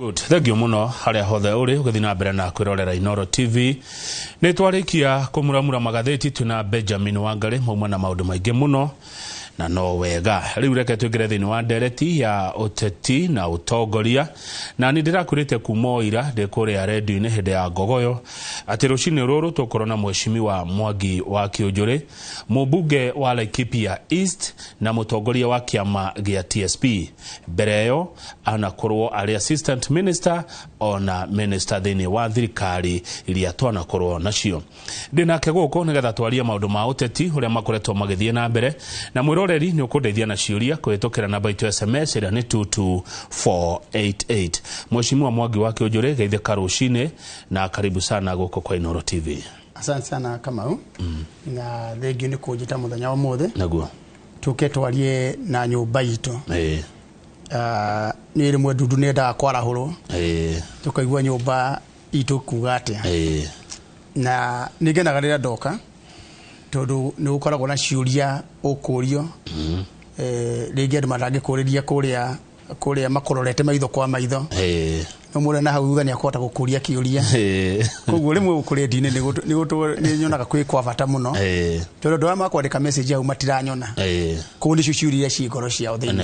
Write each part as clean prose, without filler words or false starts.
Good. Thank you muno haria hothe uri ugathina mbere na kwirorera Inoro TV. Ni twarikia kumuramura magatheti tuna Benjamin Wangari mauma na maundu maingi muno na no wega. Riu reke twingire thini wa ndereti ya uteti na utongoria na ni ndirakurite kumoira ndikuria radio-ini hinde ya ngogoyo ati rucini ruru tukorona mheshimiwa Mwangi wa Kiunjuri mubunge wa Laikipia East na mutongoria wa kiama gia TSP Bereyo anakorwo ari assistant minister ona minister thini wa thirikari iria twanakorwo nacio ndinake guko nigetha twaria maundu ma uteti uria makoretwo magithie na mbere na mwiroreri ni ukundeithia na ciuria kuhitukira namba itu SMS ira ni 22488. Mheshimiwa Mwangi wa Kiunjuri geithika rucini na karibu sana guko kwa Inoro TV. Asante sana Kamau. Na thengio ni kunjita muthenya wa mothe naguo tuke twarie na nyumba itu ni rimwe ndundu nenda kwarahurwo tukaigua nyumba itu kuga atia na nigenaga rira ndoka tondu ni ukoragwo na ciuria ukurio ringi andu matangikuriria kuria makororete maitho kwa maitho no mure na hau thutha ni akota gukuria kiuria koguo rimwe ukurendine ni nyonaga kwi kwa bata muno tondu ndwa makwandika message au matiranyona koguo ni ciuria ci ngoro ciao thini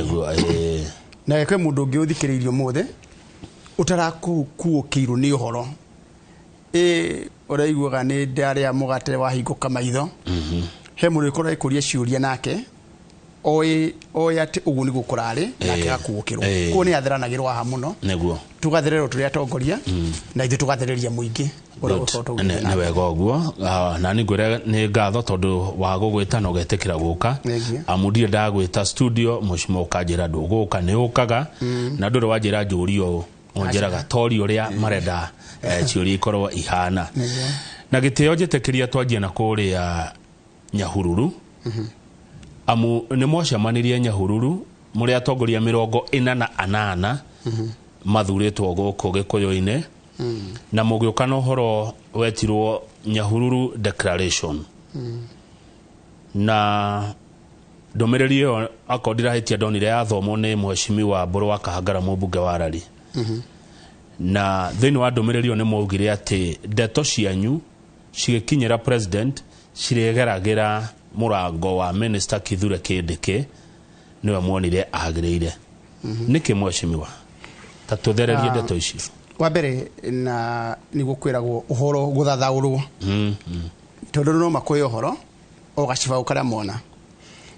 na kwe mundu ungi uthikiririo mothe utarakuukirwo ni uhoro uraiguaga ni ndaria mugate wa hinguka maitho he mundu ikora ikuria ciuria nake oi ati ugu ni gukurari nake gakuukirwo ko ni atheranagirwa ha muno neguo tugathererwo turi atongoria na ithu tugathereria muingi na wega uguo na ni ngwire ni ngatho tondu wa gugwita no getekira guka amudie ndagwita studio mheshimiwa ukanjira nduguka ni ukaga na nduri wanjira njurio onjeraga tori uria marenda ciuri ikorwo ihana na giteo njetekiria twanjie na kuria Nyahururu amu ni mwacemanirie Nyahururu muri atongoria 48 mathuritwo guku Gikuyu-ini na mugiukana uhoro wetirwo Nyahururu Declaration na ndomereri yo akondira hitia ndonire yathomo ni mheshimiwa Mburu wa Kahangara mubunge wa Rari na thini wa ndomereri yo ni maugire ati ndeto cianyu cigikinyira president ciregeragira murango wa minister Kithure Kindiki niwe muonire agirire niki mheshimiwa tatuthererie ndeto ici wa mbere na ni gukwiragwo uhoro guthathaurwo tondu no makoyo uhoro ogaciba ukara mona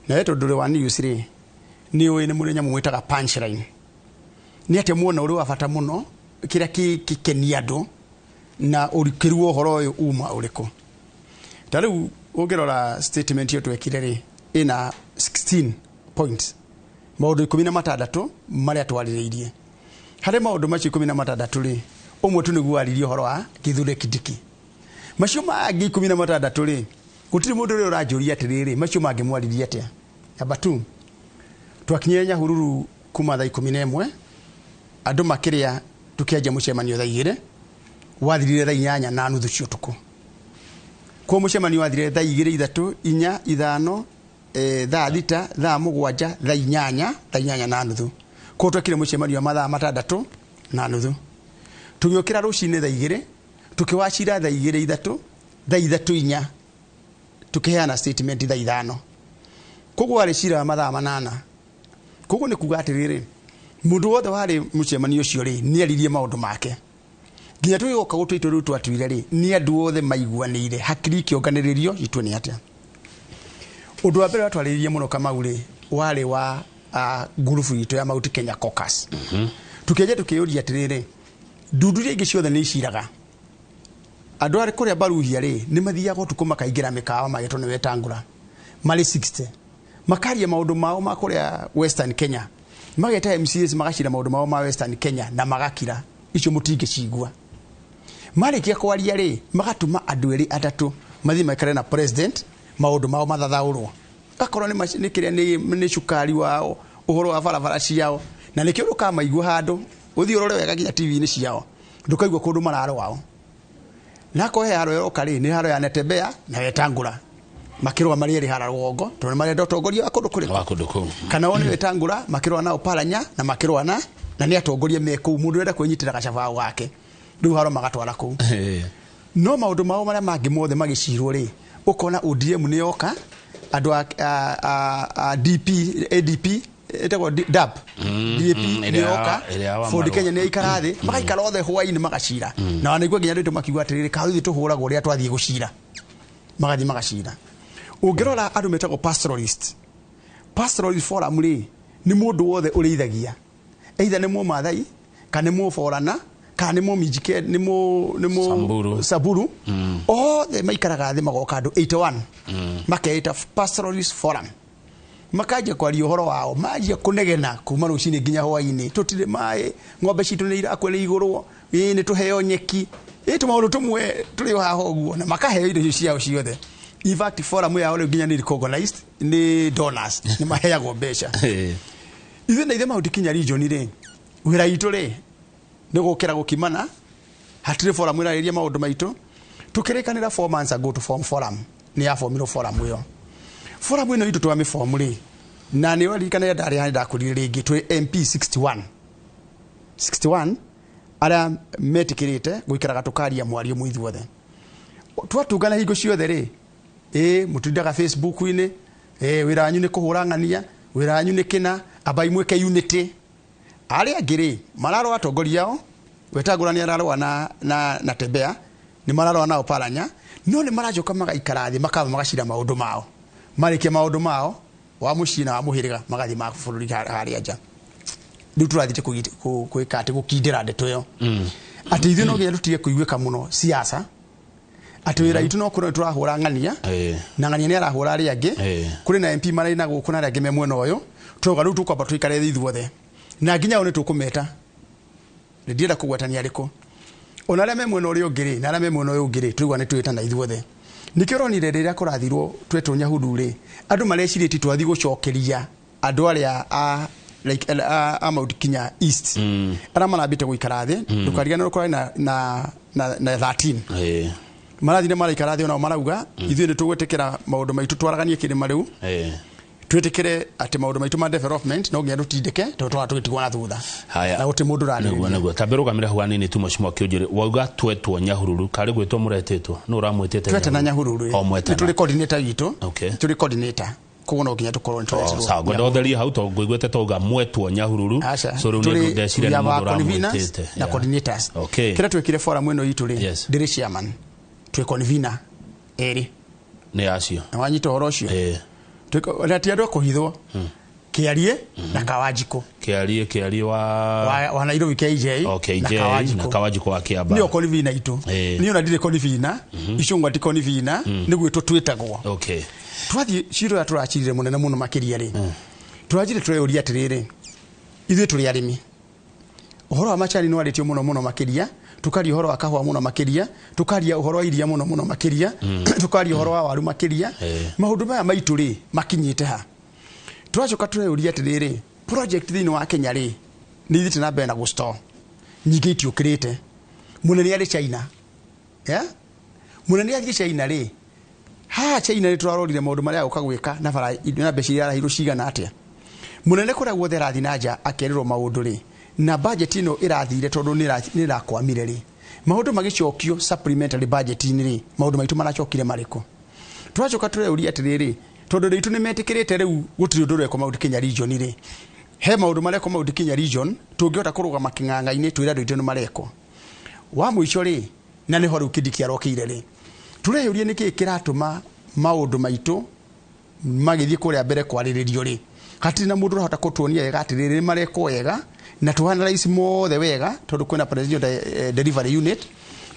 na eto nduri wa news ri ni we ni murenya mwitaga punchline ni ate muona uri wa bata muno kira kikenia andu na urikirwo uhoro uyu uma uriko tariu ungirora statement yo twekire ri ina 16 points maundu 16 maria twarireirie hare maundu macio 16 ri umwe tu niguo aririe uhoro wa Kithure Kindiki macio mangi 16 ri gutiri mundu ri uranjuria atiriri macio mangi mwaririe atia aba tu twakinyire Nyahururu kuma thaa 11 andu makiria tukiaja mucemanio thaa 2 wathirire thaa 8 na nuthu cio tuku kwa mucemanio wathirire thaa 2 3 4 5 thaa 6 thaa 7 thaa 8 na nuthu ko twakire mucemanio mathaa 6 na nuthu tugiokira rucini thaa 2 tukiwacira thaa 2 3 thaa 3 4 tukiheana statement thaa 5 koguo ari cira mathaa 8 koguo ni kuga atiriri mundu wothe wari mucemanio cio ri ni aririe maundu make nginya tuyoka gutwito ru twatwire ri ni andu othe maiguanire hakiri kionganiririo itwe ni atia undu wa mbere twaririe muno Kamau ri wari wa gurufu itu ya Mount Kenya Caucus tukiaje tukiyuria atiriri ndundu ingi ciothe ni ciraga andu ari kuria baruhia ri ni mathiaga tukuma kaingira mikawa magitwo ni Wetangula mali 60 makaria maundu mao makuria Western Kenya mageta MCAs magashira maundu mao ma Western Kenya na magakira icio mutinge cigua marikia kwaria ri magatuma andu eri atatu mathi makare na president maundu mao mathathaurwo gakorwo ni kiria ni cukari wao uhoro wa barabara ciao na nikio rukama igua handu uthi urore wega ginya TV ni ciao ndukaigua kundu mararo wao nako he haro yokari ni haro ya Netebea na Wetangula makirwa mari eri hara rwongo to ni mari ndotongoria akundu kuri kana woni Wetangula makirwa na Oparanya na makirwa na na nĩ atongoria me kũu mũndũ enda kwĩnyitĩra gacaba wake rĩu haro magatwara kũu no maũndũ mao marĩa mangĩ mothe magĩcirwo rĩ ũkona ODM nĩ yoka andũ a DP ADP etagwo DAP DAP nĩ yoka Ford Kenya nĩ ikarathi magaikara othe hwainĩ magacira na wanaigua nginya rĩtũ makiuga atĩrĩrĩ kaũthi tũhũragwo ũrĩa twathiĩ gũcira magathi magacira ũngĩrora andũ metagwo pastoralist forum rĩ nĩ mũndũ wothe ũrĩithagia either nĩ mũmathai kana nĩ mũforana kana nĩ mũminjike nĩ Samburu othe maikaraga thĩ magoka andũ 81 makeita pastoralist forum makaja kwaria ũhoro wao majia kũnegena kuma rũcinĩ nginya hwainĩ tũtirĩ maĩ ng'ombe citũ nĩ irakwĩra igũrũ nĩ tũheo nyeki tũmaũndũ tũmwe tũrĩ haha ũguo na makaheo indo ciao ciothe in fact forum yao rĩu nginya nĩ recognized nĩ donors nĩ maheagwo mbeca ithuĩ na ithe Mount Kenya region rĩ wĩra witũ rĩ nĩ gũkĩra gũkimana hatirĩ forum ĩrarĩria maũndũ maitũ tũkĩrĩkanĩra 4 months ago to form forum nĩ ya formirwo forum ĩyo forum ĩno itũ twame form rĩ na nĩ warikanĩra ndarĩ handi ndakũrire rĩngĩ twĩ MP 61 arĩa metĩkĩrĩte gũikaraga tũkaria mwario mũithuothe twatungana hingo ciothe rĩ mũtindaga Facebook-inĩ wĩra wanyu nĩ kũhũra ng'ania wĩra wanyu nĩ kĩna amba imwĩke unity arĩa angĩ rĩ mararũa atongoria ao wetagũrani ararũa na Tembea nĩ mararũa nao Paranya no nĩ marajoka magaikara thĩ makamba magacira maũndũ mao marĩkia maũndũ mao wa mũciĩ na wa mũhĩrĩga magathi ma bũrũri harĩa nja rĩu tũrathiĩte kwĩka atĩ gũkindĩra ndeto ĩyo atĩ ithuĩ no nginya tũtige kũiguĩka mũno siasa atĩ wĩra witũ no kũrĩ tũrahũra ng'ania na ng'ania nĩ arahũra arĩa angĩ kũrĩ na MP marĩ na gũkũ na arĩa angĩ me mwena ũyũ tũroga rĩu tũkwamba tũikare thĩ ithuothe na nginya nĩ tũkũmeta ndienda kũgwetania arĩkũ ona arĩa me mwena ũrĩa ũngĩ rĩ na arĩa me mwena ũyũ ũngĩ rĩ tũigua nĩ twĩtana ithuothe nĩkĩo ũronire rĩrĩa kũrathirwo twetwo Nyahururu rĩ andũ marecirĩtie twathi gũcokeria andũ arĩa a Mount Kenya East arĩa marambĩte gũikara thĩ ndũkariganĩrwo kũrĩ na 13 marathire maraikara thĩ onao marauga ithuĩ nĩ tũgwĩtĩkĩra maũndũ maitũ twaraganie kĩrĩma rĩu twĩtĩkĩre atĩ maũndũ maitũ ma development no nginya tũtindĩke tondũ tũgĩtigwo na thutha na gũtĩ mũndũ ũrarĩrĩria nĩguo tambĩrũgamĩra hau hanini tu Mheshimiwa Kĩũnjũrĩ wauga twetwo Nyahururu karĩ gwĩtwo mũretĩtwo nũ ũramwĩtĩte twete na Nyahururu nĩ tũrĩ coordinator witũ tũrĩ coordinator koguo no nginya tũkorwo nĩ twetwo sawa ngwendotheria hau to ngũigwete tauga mwetwo Nyahururu so rĩu nĩ ndeciria nĩ mũndũ ũramwĩtĩte na coordinators kĩrĩa twekire forum ĩno itũ rĩ ndĩrĩ chairman twĩ convener erĩ nĩ acio na wanyita ũhoro ũcio Rati andũ kũhithwo Kĩarie na Kawajiko Kĩarie wa Nairobi KJ na Kawajiko wa Kiamba nĩo convener itũ niĩ ona ndirĩ convener icungwa ti convener nĩguo twĩtagwo twathiĩ ciro ya tũracirire mũnene mũno makĩria rĩ tũrajire tũreyũria atĩrĩrĩ ithuĩ tũrĩ arĩmi ũhoro wa macani nĩ warĩtio mũno makĩria tukaria ũhoro wa kahũa mũno makĩria tukaria ũhoro wa iria mũno makĩria tukaria ũhoro wa waru makĩria maũndũ maya maitũ rĩ makinyĩte ha tũracoka tũreyũria atĩrĩrĩ project thĩinĩ wa Kenya rĩ nĩ ithiĩte na mbere na gũstore nyingĩ itiũkĩrĩte mũnene arĩ China mũnene athiĩ China rĩ haha China nĩ tũrarorire maũndũ marĩa ũkagwĩka na bara na mbeca iria arahirwo cigana atĩa mũnene kũrĩa guothe arathi na nja akerĩrwo maũndũ rĩ na budget ino irathire tondu nĩ irakwamire ri maundu magicokio supplementary budget ini ri maundu maitu maracokire mariko twacoka tureuria atiriri tondu ritu ni metikirite riu gutiri undu reko Mount Kenya region ri he maundu mareko Mount Kenya region tungihota kurugama king'ang'a-ini twira ritu ni mareko wa muico ri na ni horu kidikia rokire ri tureuria niki kiratuma maundu maitu magithie kuria mbere kwariririo ri hatiri na mundu rahota kutuonia wega atiriri mareko wega na tuanalyze mothe wega tondu kwina president delivery unit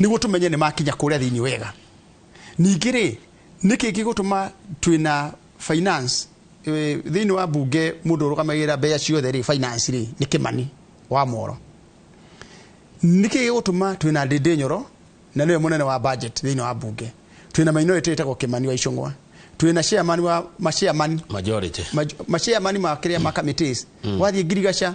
niguo tumenye ni makinya kuria thiini wega ningi ri niki gigutuma twina finance thiini wa bunge mundu rugamagira mbeca ciothe ri finance ri ni Kimani wa Moro niki gigutuma twina Ndindi Nyoro na niwe munene wa budget thiini wa bunge twina minority etagwo Kimani wa Icung'wa twina chairman wa majority ma kiria ma committees wathie Girigaca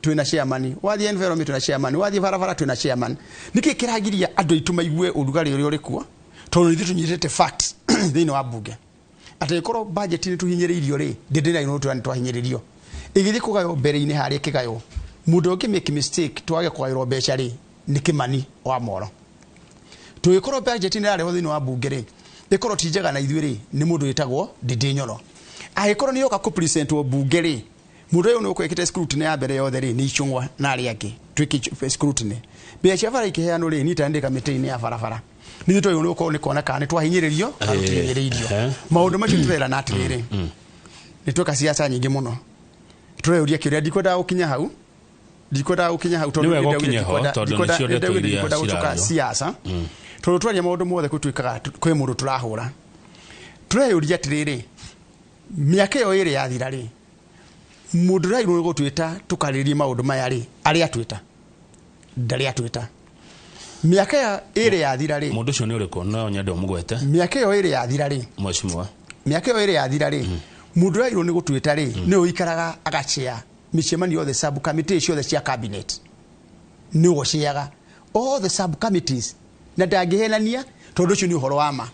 twina chairman wathie environment twina chairman wathie barabara twina chairman niki kiragiria andu itu maigue urugari uri urikuo tondu ithu tunyitete facts thiini wa bunge ati ikoro budget ni tuhinyiririo ri Ndindi na ino twani twahinyiririo igithie kugayo mbere-ini hari kigayo mundu ngi make mistake twage kwairwo mbeca ri ni Kimani wa Moro tugikorwo budget ni ari ho thini wa bunge ri ikorwo ti njega na ithuĩ ri ni mundu witagwo Ndindi Nyoro agikorwo ni yoka ku present wo bunge ri mundu uyu ni ukwikite scrutiny ya mbere yothe ri ni icungwa na ari angi twiki scrutiny mbeca bara ikiheanwo ri ni tandika miti-ini ya barabara ni twa yunu ko ni kona kana twahinyiririo kana tutihinyiririo maundu macio turera na atiriri ni twa siasa nyingi muno tureuria kiria ndikwenda gukinya hau tondu ndikwenda gutuka siasa tondu twaria maundu mothe kutwikaga kwi mundu turahura tureuria atiriri miaka yo iri yathira ri mundu rairu ni gutwita tukaririe maundu maya ri ari atwita ndari atwita miaka ya iri yathira ri mundu cio ni uriko no nyende umugwete miaka yo iri yathira ri mweshimwa miaka yo iri yathira ri mundu rairu ni gutwita ri ni uikaraga agachia micemani yothe sub committee ciothe cia cabinet ni uciaga all the sub committees na ndangihenania tondu cio ni uhoro wa ma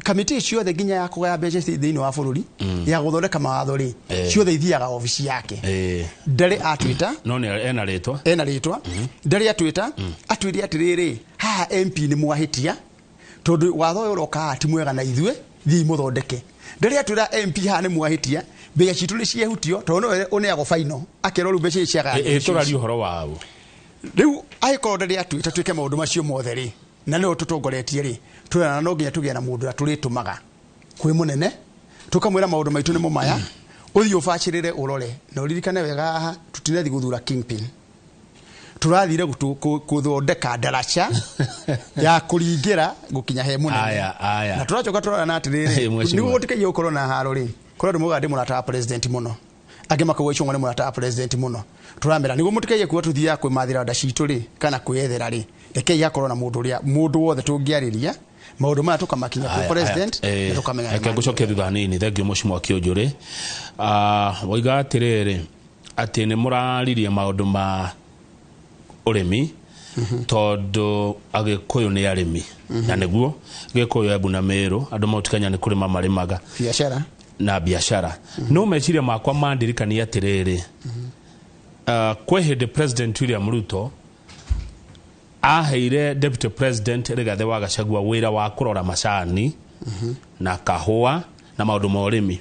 committee ciothe nginya ya kugaya mbeca thiini wa bururi ya guthondeka mawatho ri ciothe ithiaga ofisi yake ndari atwita no ni ena ritwa ndari atwita atwiri atiriri ha MP ni mwahitia tondu watho uyu roka ati mwega na ithue thi muthondeke ndari atwira MP ha ni mwahitia mbeca citu ni ciehutio tondu one yago final akero ru mbeca ciaga turari uhoro wao riu aikorwo ndari atwita twike maundu macio mothe ri na no tutongoretie ri turana no nginya tugia na mundu turitumaga kwi munene tukamwira maundu maitu ni mumaya uthio bacirire urore na uririkane wega haha tutinathi guthura kingpin turathire guthondeka ndaraca ya kuringira gukinya he munene na turacoka turana atiriri nigu gutikaye ukorwo na haro ri korwo mugande murata president muno age makagwo icungwa ni murata president muno turamera nigu mutikaye kuwa tuthia kwi mathira ndacitu ri kana kwiyethera ri reke yakorwo na mundu wothe tungiariria maundu maya tukamakinya ku president na tukamenya eke gucoke thutha nini thengio mucimo Kĩũnjũrĩ waiga atiriri ati ni muraririe maundu ma urimi tondu Agĩkũyũ ni arimi na niguo Gĩkũyũ Embu na Meru andu mautikanya ni kurima marimaga biashara no meciria makwa mandirikania atiriri kwe hindi President William Ruto aheire Deputy President Rigathi wa Gachagua wira wa kurora macani na kahua na maundu ma urimi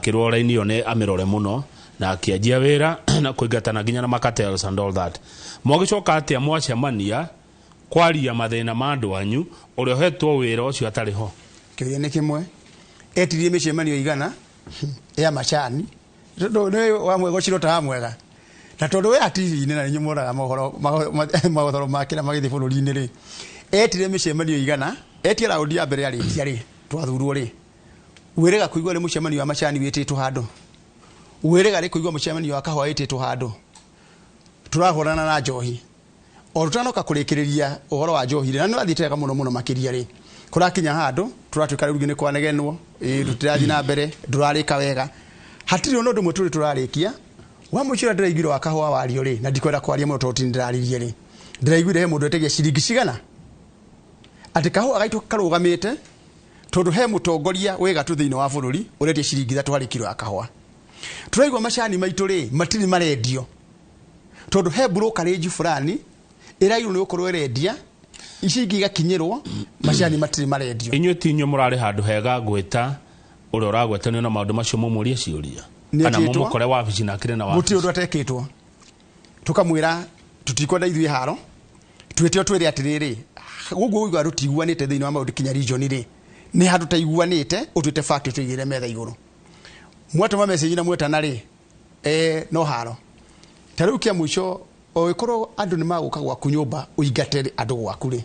kirora-ini yo ne amirore muno na akianjia wira na kuingatana nginya na cartels and all that mwagicoka atia mwacemania kwaria mathina ma andu anyu uria hetwo wira ucio atari ho kiria ni kimwe etirie micemanio igana ya macani tondu ni wa mwego cirota mwega na tondu we TV ni na nyumuraga mohoro makira magithi bururi-ini ri etire micemanio igana etie raundi ya mbere ari ri twathurwo ri wirega kuigwa ri mucemanio wa macani wititwo handu wirega ri kuigwa mucemanio wa kahwa wititwo handu turahorana na njohi o rutanoka kurikiriria uhoro wa njohi na no athitega muno makiria ri kurakinya handu turatuika riu ni kwanegenwo rutirathi na mbere durarika wega hatiri ono ndu muturi turarikia wa mucira ndiraigire wa kahwa wario ri na ndikwenda kwaria muno toti ndiraririe ri ndiraigire he mundu etegia ciringi cigana ati kahwa gaitu karugamite tondu he mutongoria wega tu thiini wa bururi uretie ciringi 3 hari kilo ya kahwa turaigwa macani maitu ri matiri marendio tondu he brokerage fulani irairu ni ukorwo irendia icingi igakinyirwo macani matiri marendio inyu tinyo murari handu hega gwita uri uragwetanio na maundu macio mumuria ciuria kana mumukore wabici na kire na wabici muti undu atekitwo tukamwira tutikwenda ithui haro twetio twiri atiriri gugu uigwa rutiguanite thiini wa maundu kinya region ri ni handu taiguanite utwite fact twigire metha iguru mwatuma message na mwetana ri no haro tariu kia mwisho oikorwo andu ni maguka gwaku nyumba uingate andu gwaku ri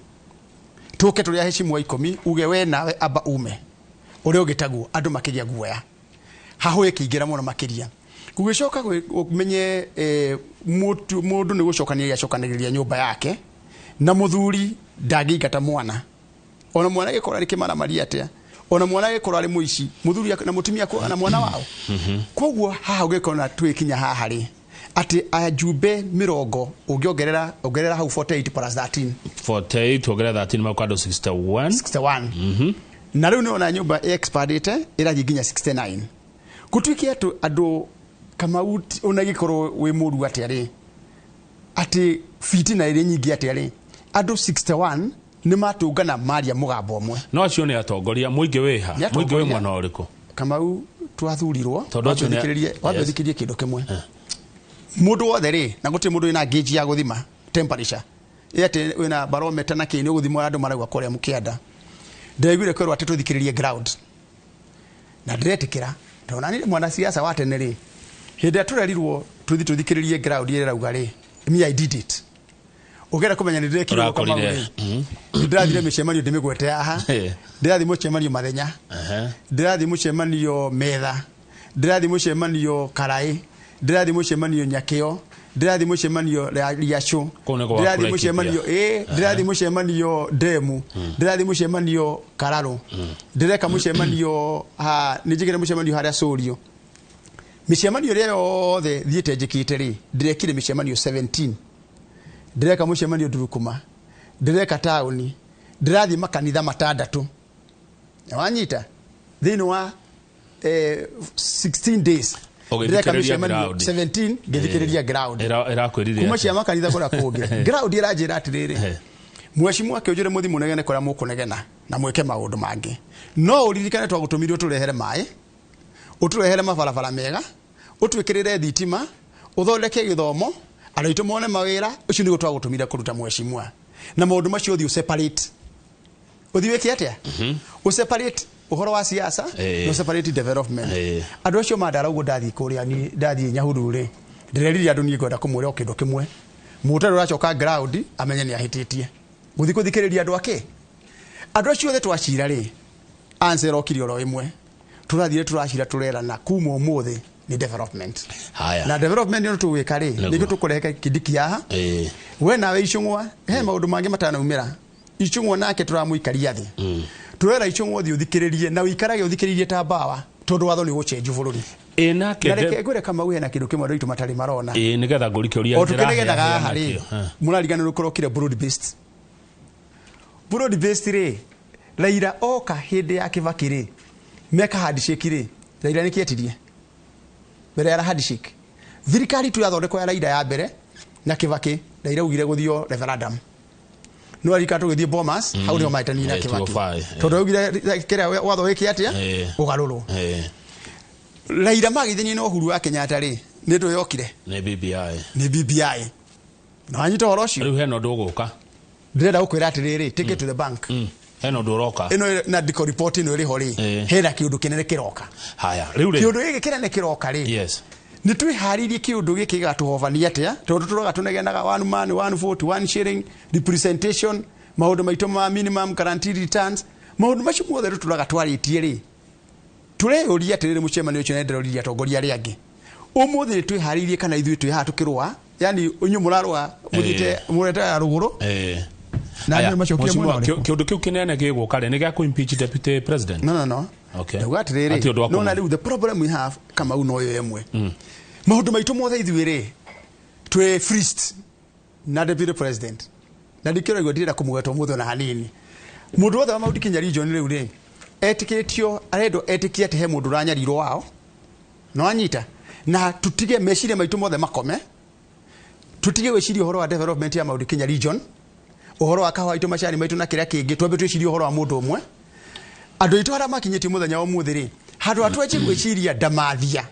tuke turia heshimu wa 10 uge we nawe aba ume uri ugitagwo andu makiria guoya hahoye kiingira muno makiria gugicoka kumenye mundu ni gucokania yacokaniriria nyumba yake na muthuri ndangingata mwana ona mwana gikora rikimara maria atia ona mwana gikora ari muici muthuri na mutumia ko na mwana wao koguo haha ugikona twikinya haha ri ati ajumbe mirongo ugiongerera hau 48 plus 13 48 ongerera 13 makado 61 na riu ni ona nyumba expandite irathi nginya 69 gutwikia tu andu Kamau unagikoro we muru atiari ati fitina iri nyingi atiari andu 61 ni matungana maria mugambo omwe no acio ni atongoria muingi wiha muingi we mwana uriku Kamau twathurirwo wathikiririe kindu kimwe mundu wothe ri na guti mundu ina gauge ya guthima temperature ete wina barometer na kini guthima andu maragwa kuria mukianda ndaiguire kwirwo ati tuthikiririe ground na ndiretikira tona ni mwana siasa wa tene ri hindi aturerirwo tuthikiririe ground ire rauga ri me I did it ugera kumenya ni ndirekirwo Kamau ndirathire micemanio ndimigwete aha ndirathi mucemanio mathenya ndirathi mucemanio metha ndirathi mucemanio karai ndirathi mucemanio nyakio ndirathi mucemanio riachu ndirathi mucemanio ndirathi mucemanio demu ndirathi mucemanio kararo ndireka mucemanio nijigire mucemanio haria Sorio micemanio ria yothe thiete njikite ri ndirekire micemanio 17 ndireka mucemanio Durukuma ndireka tauni ndirathi makanitha matandatu wanyita thini wa 16 days ndireka mucemanio 17 ngithikiriria ground irakwiriria kuma cia makanitha kora kungira ground iranjira atiriri mweshimwa kiojere muthi munegene kora mukunegena na mweke maundu mangi no uririkane twagutumirio turehere mai uturehere mabarabara mega utwikirire thitima uthondeke githomo araitu mone mawira ucio ni gutwagutumira kuruta mweshimwa na maundu macio uthi separate uthi wiki atia separate uhoro wa siasa no separate development andu acio mandara ugo ndathi kuria ni ndathi Nyahururu ri ndireriria andu ni ngwenda kumure okindu kimwe mutaro uracoka ground amenye ni ahititie guthi kuthikiriria andu ake andu acio the twacira ri answer okiri ro imwe turathire turacira turerana kuma umuthi ni development haya na development ni tuwika ri ni tukureka kidiki aha we nawe icungwa he maundu mangi matana umira icungwa nake turamuikaria thi turera icungwa thi uthikiririe na uikarage uthikiririe ta bawa tondu watho ni gucenju bururi nake ngwire Kamau hena kindu kimwe ritu matari marona nigetha ngurikiuria tukinegenaga hari murarigana rukorokire broad based ri Raila oka hindi ya Kibaki ri meka handshake ri Raila nikietirie mbere ya handshake thirikari tu yathondekwo ya Raila ya mbere na Kibaki Raila ugire guthio referendum no arika tu githie Bomas hau ni maitani na Kibaki tondu ugire kira watho wiki atia ugaruru Raila magithini no Uhuru wa Kenyatta ri ni tu yokire ni BBI na anyita horo cio riu heno nduguka ndirenda gukwira atiriri take it to the bank heno nduroka ino na diko report ino ri hori hera kiundu kinene kiroka haya riu ri kiundu giki kinene kiroka ri yes ni twiharirie kiundu giki gatuhovania atia tondu turoga tunegenaga one man one vote one sharing representation maundu maitu ma minimum guaranteed returns maundu macio mothe turoga twaritie ri tureyoria atiriri mucemanio ucio nenderoria atongoria ri angi umuthi ni twiharirie kana ithui twi hatukirwa yani unyu murarwa muthite mureta ruguru na ni macokia mwana kiundu kiu kinene giguka ri ni gya ku impeach deputy president no okay ndagatire ri no na the problem we have kama uno yo yemwe maundu maitu mothe ithui ri twi freest na deputy president na dikira igotira kumugata mutho na hanini mundu wothe wa Mount Kenya region riu ri etikitio aredo etikia te he mundu ranyarirwo wao no anyita na tutige meciria maitu mothe makome tutige weciria uhoro wa development ya Mount Kenya region uhoro wa kawa itu macari maitu na kiria kingi twambe twiciria uhoro wa mundu umwe andu itu ara makinyiti muthenya umuthi ri handu atweje gwiciria ndamathia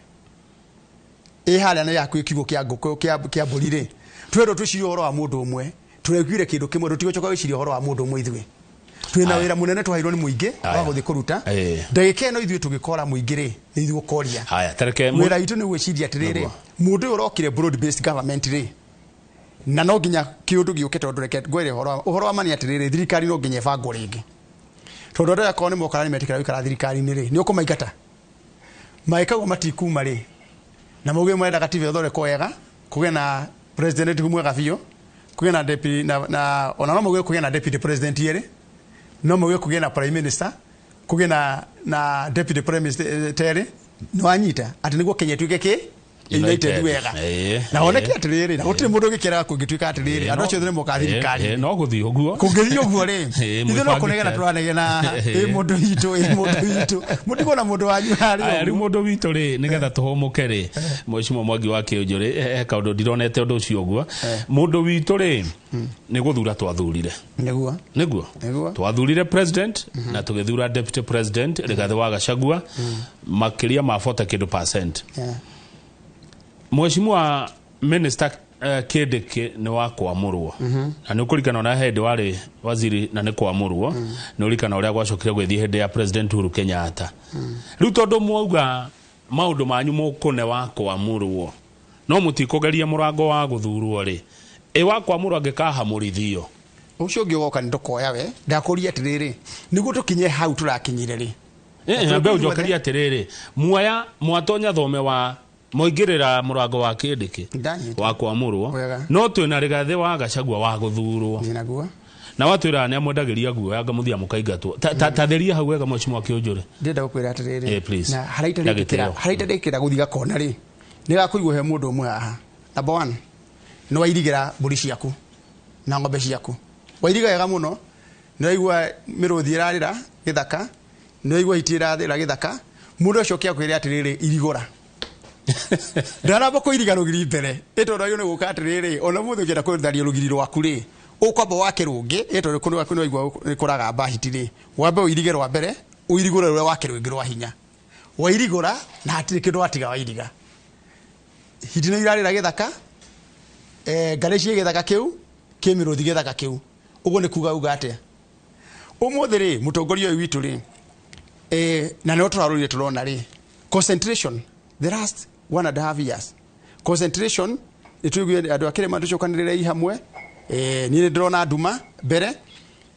hala na yaku ikigo kia nguko kia mburi ri twero twiciria uhoro wa mundu umwe turegwire kindu kimwe tutigocoka gwiciria uhoro wa mundu umwe ithui twina wira munene twairwo ni muingi wa guthi kuruta ndagika ino ithui tugikora muingi ri ni ithui gukoria haya tareke wira itu ni gwiciria atiriri mundu urokire broad based government ri na no ginya kiundu giuke tondu reke gwire uhoro wa mani atiriri thirikari no ginya bango ringi tondu nda yakoni mokarani metikira wikara thirikari ni ri ni ukumaigata maikago matikuma ri na muge mwenda katibe thore koega kugena president kumwega biyo kugena deputy na ona no muge kugena deputy president yere no muge kugena prime minister kugena na deputy prime minister tere no anyita ati niguo Kenya twike ki United wega na oneke atiriri na gutire mundu gikira kungituika atiriri andu acio thire mukathirikari no guthi uguo kungithi uguo ri ithe no kunegena turanegena mundu witu mutigona mundu wanyu ari mundu witu ri nigetha tuhomuke ri Mheshimiwa Mwangi wa Kiunjuri kaundu ndironete undu ucio uguo mundu witu ri ni guthura twathurire niguo twathurire president na tugithura deputy president Rigathi wa Gachagua makiria ma 40% Mheshimiwa Minister Kindiki ni wa kwamurwo na ni kurikana na head wari waziri na ni kwamurwo ni urikana uria gwacokire gwithi hende ya President Uhuru Kenyatta riu tondu mwauga maundu manyu mukune wa kwamurwo no mutikogeria murango wa guthurwo ri wa kwamurwo angikahamurithio ucio ungi goka ndokoya we ndakuria atiriri niguo tukinye hau turakinyire ri ambe ujokeria atiriri muoya mwatonya thome wa moigirira murango wa Kindiki wa kwamurwo no twina Rigathi wa Gachagua wa guthurwo na watwira ne amwendagiria guo yanga muthia mukaingatwo tatheria hau wega Mheshimiwa Kiunjuri ndenda gukwira atiriri na haraitadikira guthiga kona ri nigakuigwo he mundu umwe haha number 1 no wairigira mburi ciaku na ng'ombe ciaku wairiga wega muno no igwa miruthi irarira githaka no igwa itira thira githaka mundu ucio kiakwira atiriri irigora ndaramba kuiriga rugiri mbere itondo yo niguka atiriri ona muthu ngenda kwitharia rugiri rwaku ri ukwamba wake rungi itondo kuno waku no igwa ikuraga bahiti ri wambe uirige rwa mbere uirigura rwa wake rungi rwa hinya wairigura na hatiri kindu watiga wairiga hitino irarira githaka gareci githaka kiu kimiruthi githaka kiu ugo ni kuga uga atia umuthi ri mutongoria uyu witu ri na no turarurire turona ri concentration the last 1.5 years concentration itugwe andu akire manducokanirire ihamwe ni ndrona nduma mbere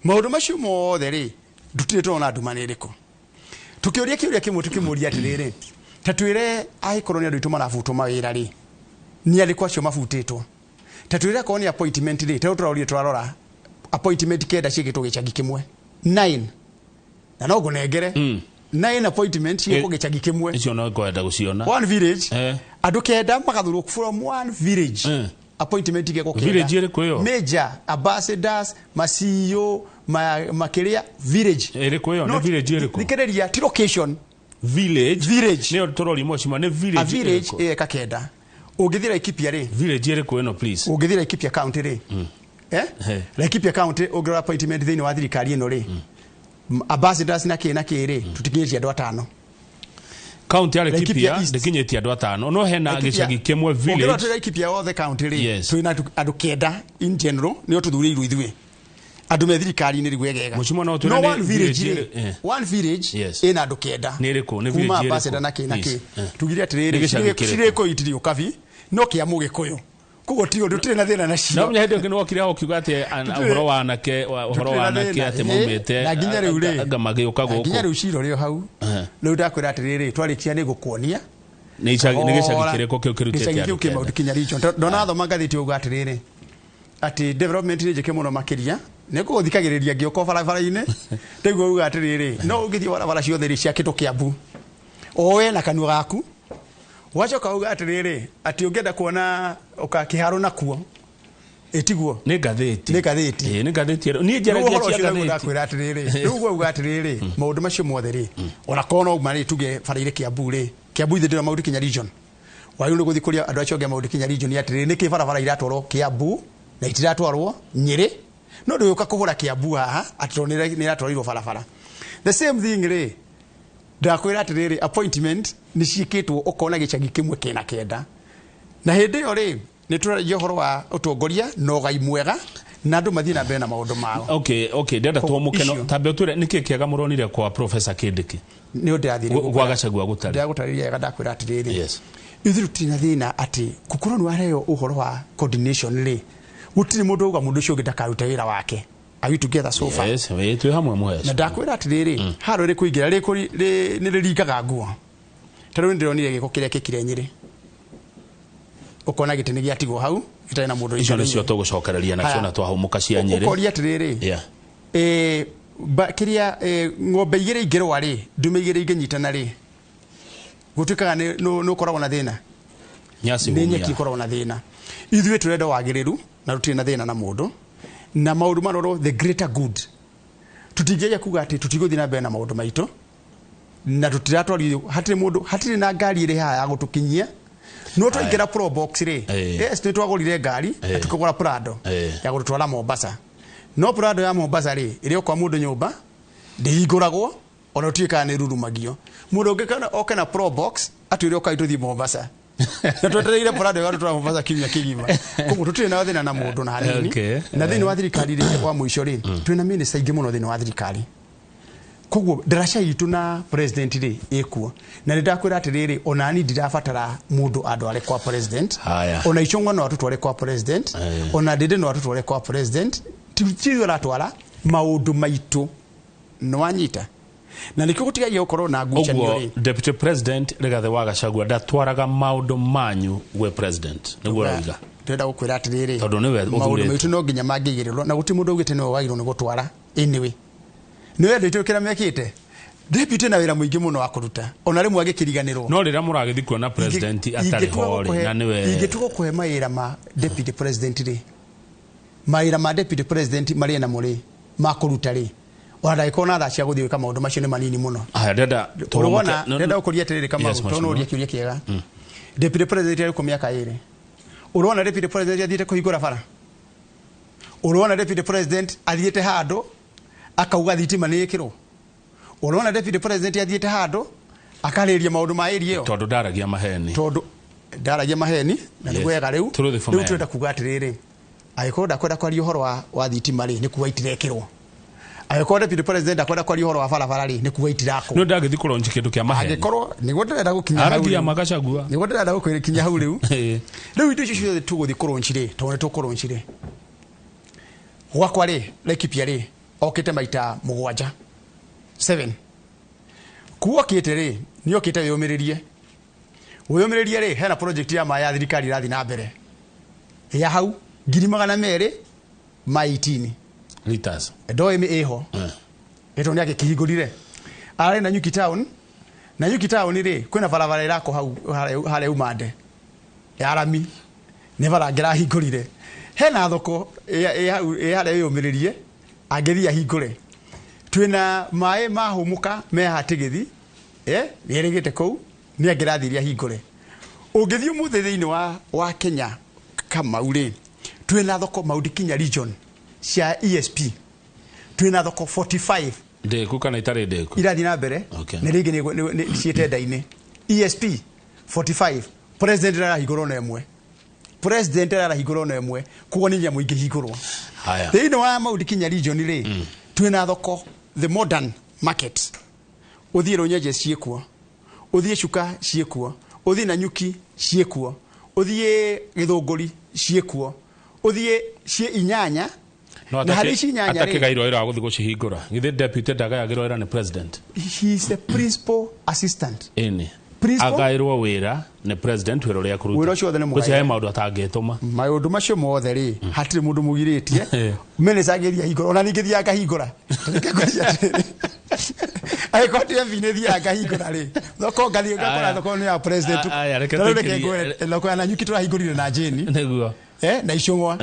maundu macio mothe ri ndutire turona nduma ni riko tukiuria kiuria kimwe tukimuria atiriri tatwire aikoroni andu itu marafuto mawira ri ni alikuwa acio mafutitwo tatwire ko ni appointment ri turarorire turarora appointment kenda cigitwo gicagi kimwe 9 na no gunengere 9 appointment cigitwo gicagi kimwe icio no kwenda guciona one village andu kenda makathurwo from one village appointment igeko kenda village iri kuyo major ambassadors CEO makiria village iri kuyo no village iri ku dikereria ti location village ne turori Mheshimiwa ne village kakenda ugithira Laikipia ri village iri kuyo no please ugithira Laikipia county ri Laikipia county ugira appointment thini wa thirikari ino ri ambassadors na kiri tutikinyiti andu 5 county ya Laikipia ndikinyiti andu 5 no hena gicagi kimwe village ugira Laikipia othe county ri twina andu kenda in general ni tuthuriirwo ithwe andu me thirikari ni rigwegega Mheshimiwa no twina one village ina andu kenda ni riku ni village ambassador na ki tugire atiriri ciriko itirio kabi no kia mugikuyu kugo tigo ndutire na thina nacio no nyahede ngino wakire aho kiuga ati uhoro wa anake ati mumite na ginya riu ri ngamagiuka guku ginya riu ciro rio hau riu ndakwira atiriri twarikia ni gukuonia ni gicagi kiriko kiu kirutite ati kiu kimaudu kinya richo ndona thoma ngathiti uga atiriri ati development ni jike muno makiria ne ko thikagiriria ngioko barabara-ine ndeguo uga atiriri no ugithie barabara ciothe ri cia kitu kiambu owe na kanua gaku wachoka uga atiriri ati ungenda kuona ukakiharo nakuo etiguo ni gatheti ni gatheti ni njaragia cia gatheti ndakwira atiriri riu uga atiriri maundu macio mothe ri ona kono umari tuge baraire kiambu ri kiambu ithe ndira maundu kinya region wayu ni guthikuria andu acio maundu kinya region ya atiriri ni ki barabara iratwaro kiambu na itiratwarwo Nyeri no nduka kuhura kiambu haha atironire ni iratwarirwo barabara the same thing ri ndakwira atiriri appointment ni cikitwo ukona gicagi kimwe kena kenda na hindi yo ri ni turagia horo wa utongoria no gai mwega na andu mathina mbere na maundu mao okay ndenda tuomuke no tambe utwire niki kiega muronire kwa Professor Kindiki ni ndathire gwa Gachagua gutari ndagutariria yega ndakwira atiriri ithiru tina thina ati kukuronu wareo uhoro wa coordination ri gutiri mundu uga mundu cio gitakaruta wira wake are we together so far yes we twi hamwe mwe na ndakwira atiriri haro ri kuingira ri ni riringaga nguo taru ndironire giko kiria kikire Nyeri ukona gitene giatigwo hau gitari na mundu icio nicio tugucokereria nacio na twahumuka cia Nyeri ukoria atiriri kiria ng'ombe igire ingirwa ri ndume igire inginyitana ri gutikaga no koragwo na thina nĩ nyeki ikoragwo na thĩna. Ithuĩ tũrenda wagĩrĩru na tũtirĩ na thĩna na mũndũ na maũndũ marorwo the greater good. Tũtingĩgeria kuga atĩ tũtigũthiĩ na mbere na maũndũ maitũ na tũtiratwarithio hatirĩ na ngari ĩrĩ haha ya gũtũkinyia no twaingĩra pro box rĩ yes nĩ twagũrire ngari na tukagũra Prado ya gũtwara Mombasa no Prado ya Mombasa rĩ ĩrĩ kwa mũndũ nyũmba ndĩhingũragwo ona ũtuĩkaga nĩ rurumagio mũndũ ũngĩkana oke na pro box atwĩre ũkai tũthiĩ Mombasa na twetereire Prado ya gũtwara Mombasa kiumia kĩgima koguo tũtirĩ na thĩna na mũndũ na hanini na thĩinĩ wa thirikari rĩ kwa mũico rĩ twĩna minister ingĩ mũno thĩinĩ wa thirikari koguo daraca itu na president rĩ ĩkuo na nĩ ndakwĩra atĩrĩrĩ ona ni ndirabatara mũndũ andware kwa president ona Ichung'wa no atũtware kwa president ona Ndindi no atũtware kwa president tũtirĩ ratwara maũndũ maitũ no anyita na nĩkĩo gũtigagia gũkorwo na ngucanio rĩ deputy president Rigathi wa Gachagua ndatwaraga maũndũ manyu we president nĩguo rauga twenda gũkwĩra atĩrĩrĩ tondũ nĩwe maũndũ maitũ no nginya mangĩigĩrĩrwo na gũtirĩ mũndũ ũgĩte nĩwe wagĩrĩirwo nĩ gũtwara anyway nĩwe andũ itũkĩra mekĩte deputy na wĩra mũingĩ mũno wa kũruta ona rĩmwe agĩkĩriganĩrwo no rĩrĩa mũragĩthiĩ kuona president atarĩ ho rĩ na nĩwe ingĩtugo kũhe mawĩra ma deputy president rĩ mawĩra ma deputy president marĩ na mũrĩ ma kũruta rĩ ona ndagĩkorwo na thaa cia gũthiĩ gwĩka maũndũ macio nĩ manini mũno ndenda gũkũria atĩrĩrĩ kama tondũ ũria kĩũria kĩega deputy president arĩ mĩaka 2 ũrona deputy president athiĩte kũhingũra bara ũrona deputy president athiĩte handũ akauga thitima nĩ ĩkĩrwo ũrona deputy president athiĩte handũ akarĩria maũndũ ma area ĩyo tondũ ndaragia maheni na nĩ wega rĩu twenda kuga atĩrĩrĩ agĩkorwo ndakwenda kwaria ũhoro wa thitima rĩ nĩ kuga itirekĩrwo agĩkorwo deputy president ndakwenda kwaria ũhoro wa barabara rĩ nĩ kuga itirakwo no ndagĩthiĩ kũronji kĩndũ kĩa maheni agĩkorwo nĩguo ndĩrenda gũkinya hau aragia Magachagua nĩguo ndĩrenda gũkinya hau rĩu rĩu indo icio ciothe tũgũthiĩ kũronji rĩ tondũ nĩ tũkũronji rĩ gwakwa rĩ Laikipia rĩ okĩte maita 7 kuokĩte rĩ nĩ okĩte wĩyũmĩrĩrie rĩ hena project ya maĩ ya thirikari ĩrathiĩ na mbere ya hau 200 ma 18 liters ndoĩ ĩho ĩtwo nĩ agĩkĩhingũrire arĩ na Nyuki Town rĩ kwĩna barabara ĩrako hau harĩa umande ya rami nĩ bara ngĩrahingũrire hena thoko harĩa yũmĩrĩrie agĩthiĩ ahingũre twĩna maĩ mahũmũka mehatigĩthi nĩerĩgĩte kũu nĩ angĩrathiria hingũre ũngĩthiĩ mũthĩ thĩinĩ wa Kenya Kamau rĩ twĩna thoko Mount Kenya region cia ESP twĩna thoko 45 ndĩku kana itarĩ ndĩku irathiĩ na mbere nĩ rĩngĩ nĩ ciĩte ndainĩ ESP 45 president arahingũrwo na ĩmwe kuo nĩ nyamũ ingĩhingũrwo thĩinĩ wa Mount Kenya region rĩ twĩna thoko the modern market ũthiĩ Rũnyenje ciĩkuo ũthiĩ Chuka ciĩkuo ũthiĩ Nanyuki ciĩkuo ũthiĩ Gĩthũngũri ciĩkuo ũthiĩ inyanya no atakĩgairwo wĩra wa gũthiĩ gũcihingũra githĩ deputy ndagayagĩrwo wĩra nĩ president he is the principal assistant agairwo wĩra nĩ president wĩra ũrĩa kũruta wĩra ũcio othe nĩ mũgaye maũndũ atangĩtũma maũndũ macio mothe rĩ hatirĩ mũndũ mũgirĩtie minister agĩria hingũra ona ningĩ thiaga hingũra agĩkorwo nĩ thiaga hingũra rĩ thoko ngathiĩ ngakora thoko nĩ ya president thoko ya Nanyuki tũrahingũrire na Jane nĩguo na Ichung'wa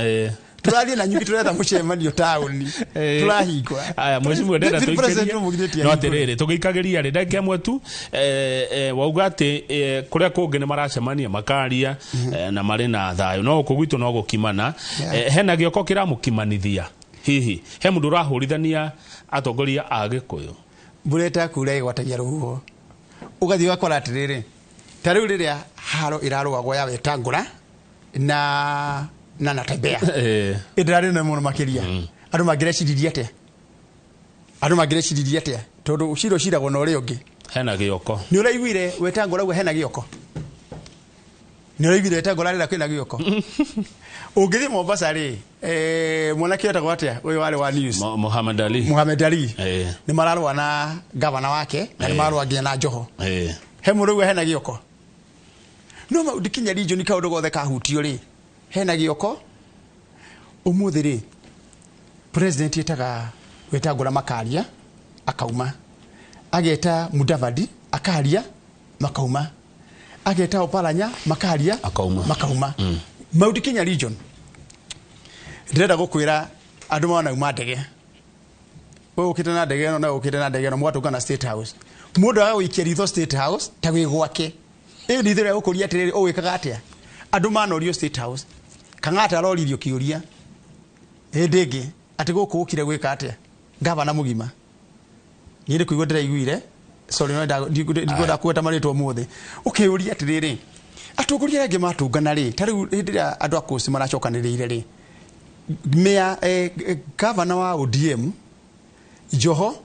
tũrathiĩ Nanyuki tũretha mũcemanio taũni tũrahingũra aya mwecimu ndenda tũikĩrie no atĩrĩrĩ tũgĩikagĩria rĩ ndagĩka ĩmwe tu wauga atĩ kũrĩa kũngĩ nĩ maracemania makaria na marĩ na thayũ no gũkũ gwitũ no gũkimana hena gĩoko kĩramũkimanithia hihi he mũndũ ũrahũrithania atongoria a Gĩkũyũ mbura ĩtakura ĩgwatagia rũhuho ũgathiĩ ũgakora atĩrĩrĩ ta rĩu rĩrĩa haro ĩrarũagwo ya Wetangũra na Natembeya ĩndĩrarĩ na mũno makĩria andũ mangĩreciririe atĩa tondũ ciro ciragwo na ũrĩa ũngĩ hena gĩoko nĩ ũraiguire Wetangũra uga hena gĩoko nĩ ũraiguire Wetangũra rĩra kwĩna gĩoko ũngĩthiĩ Mombasa rĩ mwanake etagwo atĩa ũyũ warĩ wa news Mohamed Ali nĩ mararũa na gavana wake na nĩ mararũa nginya na Joho he mũndũ uga hena gĩoko no Mount Kenya region kaũndũ gothe kahutio rĩ hena gĩoko ũmũthĩ rĩ president etaga Wetangũra makaria akauma ageta Mudavadi akaria makauma ageta Oparanya makaria makauma Mount Kenya region ndĩrenda gũkwĩra andũ mona uma ndege wewe ukite na ndege no na ukite na ndege no mwatũngana State House mũndũ agagũikia ritho State House ta wĩ gwake ritho rĩa gũkũria atĩrĩrĩ ũgĩkaga atĩa andũ manorio State House kang'ata aroririo kĩũria hĩndĩ ĩngĩ atĩ gũkũ gũkire gwĩka atĩa gavana mũgima niĩ nĩ kũigua ndĩraiguire sorry no ndigũnda kweta marĩtwo mũthĩ ũkĩũria atĩrĩrĩ atongoria angĩ matũngana rĩ ta rĩu hĩndĩ ĩrĩa andũ akũci maracokanĩrĩire rĩ mea gavana wa ODM Joho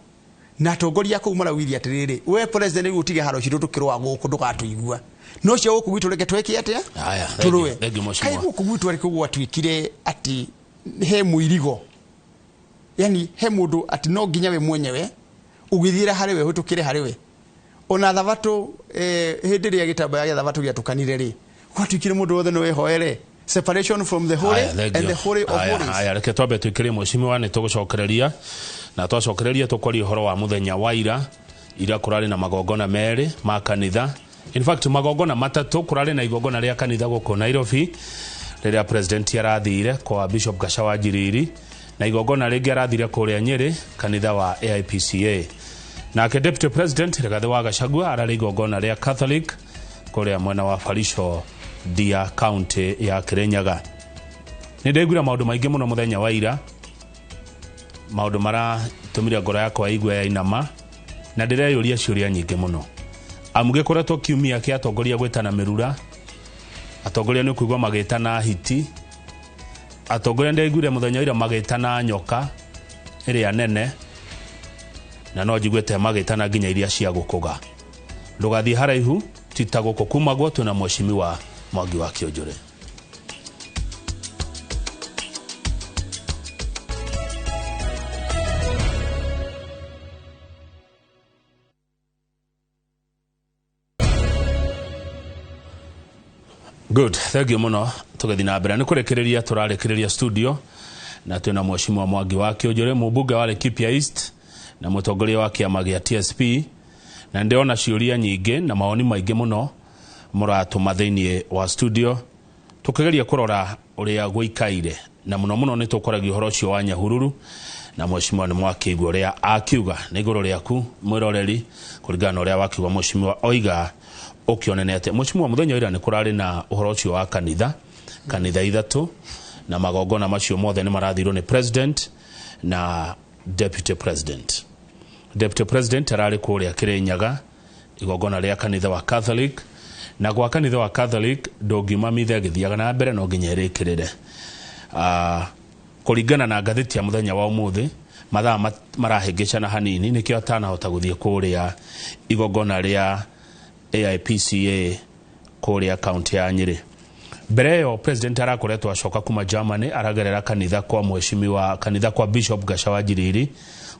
na atongoria kũu marawithia atĩrĩrĩ we president nĩ ũtige haro citũ tũkĩrwa gũkũ ndũgatũigua no cio gũkũ gwitũ reke tweke atĩa tũrũe kai gũkũ gwitũ reke gwatuĩkire ati he mũirigo yani he mũndũ ati no nginya we mwenyewe ugithira harĩ we hũtũkire harĩ we ona thabatũ hĩndĩ ĩrĩa gĩtambaya gĩa thabatũ gĩatukanire rĩ gwatuĩkire mũndũ wothe no wehoere separation from the holy and the holy of holies aya reke twambe twikire mwĩcimi nĩ tũgũcokereria na twacokereria tũkori ũhoro wa mũthenya wa ira kũrarĩ na magongona merĩ ma kanitha in fact magongona matatũ kũrarĩ na igongona rĩa kanitha gũkũ Nairobi rĩrĩa president arathire kwa Bishop Gashawa Njiriri na igongona rĩngĩ arathire kũrĩa Nyeri kanitha wa AIPCA nake deputy president Rigathi wa Gachagua ararĩ igongona rĩa Catholic kũrĩa mwena wa Farisho Dia County ya Kirinyaga nĩ ndĩgwira maũndũ maingĩ mũno mũthenya wa ira maũndũ maratũmire ngoro yakwa igwe ya inama na ndĩreyũria ciũria nyingĩ mũno amũgĩkoretwo kiumia kĩa atongoria gwĩtana mĩrura atongoria nĩ kũigua magĩtana hiti atongoria ndĩgwire mũthenya ira magĩtana nyoka ĩrĩa nene na no njiguĩte magĩtana nginya iria cia gũkũga ndũgathiĩ haraihu tita gũkũ kuma gwo twĩna mwĩcimi wa Mwangi wa Kĩũnjũrĩ good thank you muno tũgĩthiĩ na mbere nĩ kũrekereria tũrarekereria studio na twĩna mwĩcimi wa Mwangi wa Kĩũnjũrĩ mũmbunge wa Laikipia East na mũtongoria wa kĩama gĩa TSP na ndĩona ciũria nyingĩ na maoni maingĩ mũno mũratũma thĩinĩ wa studio tũkĩgeria kũrora ũrĩa gũikaire na mũno nĩ tũkoragio ũhoro ũcio wa Nyahururu na mwĩcimi nĩ mwakĩigua ũrĩa akiuga nĩ igũrũ rĩaku mwĩroreri kũringana na ũrĩa wakiuga mwĩcimi oiga ũkĩonenete mwĩcimi mũthenya ira nĩ kũrarĩ na ũhoro ũcio wa kanitha ithatũ na magongona macio mothe nĩ marathirwo nĩ president na deputy president ararĩ kũrĩa Kirinyaga igongona rĩa kanitha wa Catholic na gwa kanitha wa Catholic ndũngiuma mithe gĩthiaga na mbere no nginya ĩrĩkĩrĩre kũringana na ngathĩti ya mũthenya wa ũmũthĩ mathaa marahĩngĩcana hanini nĩkĩo atanahota gũthiĩ kũrĩa igongona rĩa AIPCA kũrĩa kaunti ya Nyeri mbere yo president arakoretwo acoka kuma Germany aragerera kanitha kwa mwĩcimi wa kanitha kwa Bishop Gashawa Njiriri